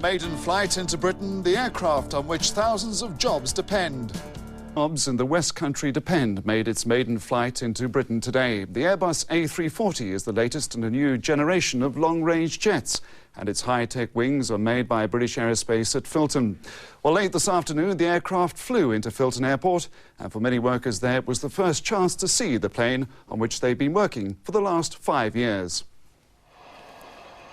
A maiden flight into Britain, the aircraft on which thousands of jobs depend. Jobs in the West Country depend made its maiden flight into Britain today. The Airbus A340 is the latest in a new generation of long-range jets, and its high-tech wings are made by British Aerospace at Filton. Well, late this afternoon, the aircraft flew into Filton Airport, and for many workers there, it was the first chance to see the plane on which they've been working for the last 5 years.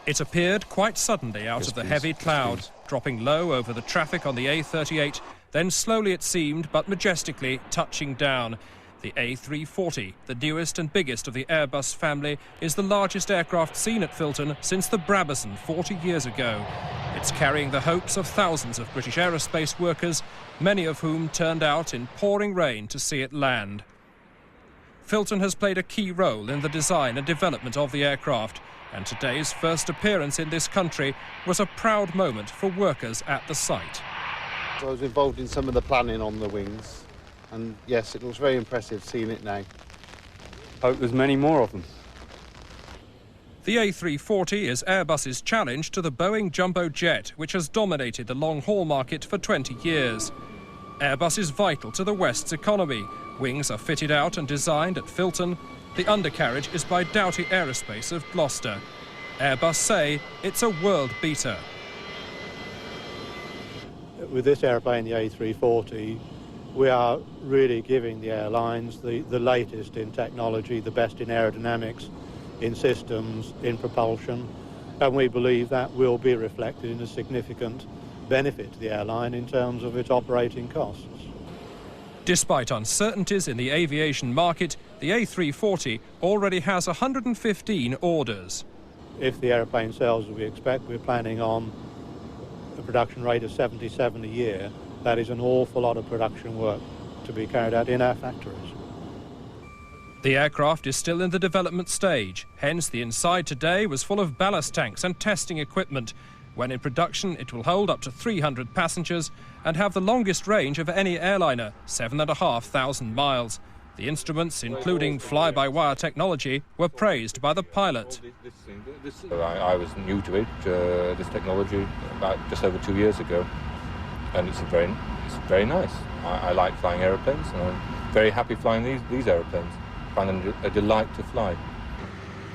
It appeared quite suddenly out of the heavy cloud, dropping low over the traffic on the A38, then slowly it seemed, but majestically touching down. The A340, the newest and biggest of the Airbus family, is the largest aircraft seen at Filton since the Brabazon 40 years ago. It's carrying the hopes of thousands of British aerospace workers, many of whom turned out in pouring rain to see it land. Filton has played a key role in the design and development of the aircraft, and today's first appearance in this country was a proud moment for workers at the site. I was involved in some of the planning on the wings, and yes, it looks very impressive seeing it now. Hope there's many more of them. The A340 is Airbus's challenge to the Boeing jumbo jet, which has dominated the long-haul market for 20 years. Airbus is vital to the West's economy. Wings are fitted out and designed at Filton. The undercarriage is by Doughty Aerospace of Gloucester. Airbus say it's a world beater. With this airplane, the A340, we are really giving the airlines the latest in technology, the best in aerodynamics, in systems, in propulsion, and we believe that will be reflected in a significant benefit to the airline in terms of its operating costs. Despite uncertainties in the aviation market, the A340 already has 115 orders. If the airplane sells as we expect, we're planning on a production rate of 77 a year. That is an awful lot of production work to be carried out in our factories. The aircraft is still in the development stage, hence the inside today was full of ballast tanks and testing equipment. When in production, it will hold up to 300 passengers and have the longest range of any airliner, 7,500 miles. The instruments, including fly-by-wire technology, were praised by the pilot. I was new to it, this technology, about just over 2 years ago, and it's very nice. I like flying aeroplanes, and I'm very happy flying these aeroplanes. I find them a delight to fly.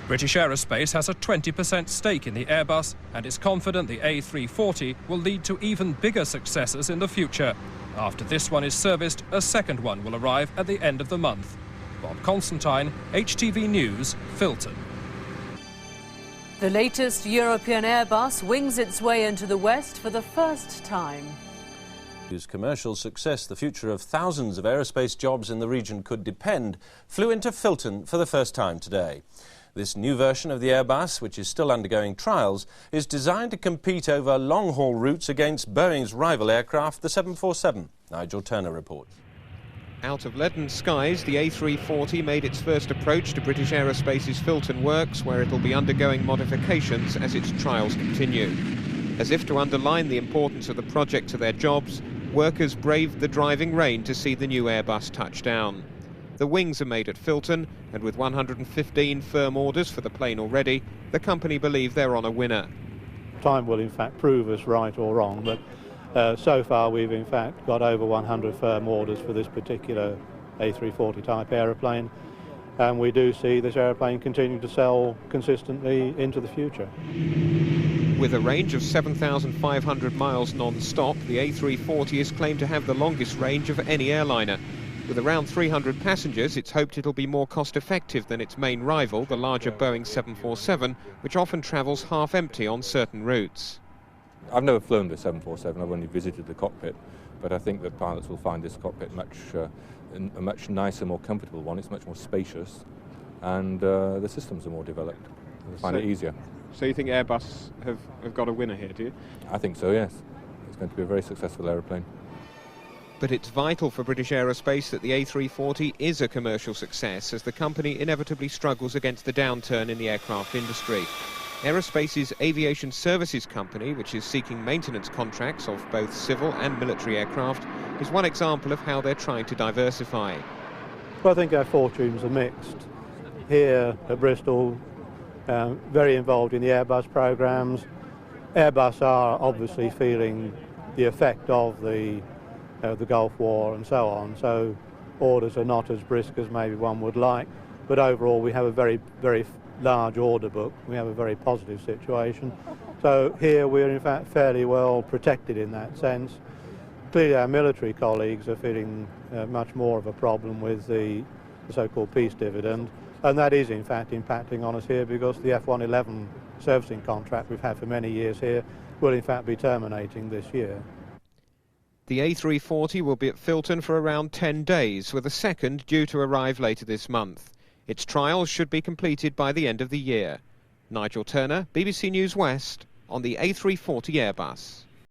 British Aerospace has a 20% stake in the Airbus and is confident the A340 will lead to even bigger successes in the future. After this one is serviced, a second one will arrive at the end of the month. Bob Constantine, HTV News, Filton. The latest European Airbus wings its way into the West for the first time. Whose commercial success the future of thousands of aerospace jobs in the region could depend, flew into Filton for the first time today. This new version of the Airbus, which is still undergoing trials, is designed to compete over long-haul routes against Boeing's rival aircraft, the 747. Nigel Turner reports. Out of leaden skies, the A340 made its first approach to British Aerospace's Filton works, where it'll be undergoing modifications as its trials continue. As if to underline the importance of the project to their jobs, workers braved the driving rain to see the new Airbus touch down. The wings are made at Filton, and with 115 firm orders for the plane already, the company believe they're on a winner. Time will in fact prove us right or wrong, but so far we've in fact got over 100 firm orders for this particular A340 type aeroplane, and we do see this aeroplane continue to sell consistently into the future. With a range of 7,500 miles non-stop, the A340 is claimed to have the longest range of any airliner. With around 300 passengers, it's hoped it'll be more cost-effective than its main rival, the larger Boeing 747, which often travels half-empty on certain routes. I've never flown the 747, I've only visited the cockpit, but I think that pilots will find this cockpit a much nicer, more comfortable one. It's much more spacious, and the systems are more developed. They'll find it easier. So you think Airbus have got a winner here, do you? I think so, yes. It's going to be a very successful aeroplane. But it's vital for British Aerospace that the A340 is a commercial success, as the company inevitably struggles against the downturn in the aircraft industry. Aerospace's aviation services company, which is seeking maintenance contracts of both civil and military aircraft, is one example of how they're trying to diversify. Well, I think our fortunes are mixed. Here at Bristol, very involved in the Airbus programmes, Airbus are obviously feeling the effect of the Gulf War and so on, so orders are not as brisk as maybe one would like, but overall we have a very, very large order book. We have a very positive situation. So here we're in fact fairly well protected in that sense. Clearly our military colleagues are feeling much more of a problem with the so-called peace dividend, and that is in fact impacting on us here because the F-111 servicing contract we've had for many years here will in fact be terminating this year. The A340 will be at Filton for around 10 days, with a second due to arrive later this month. Its trials should be completed by the end of the year. Nigel Turner, BBC News West, on the A340 Airbus.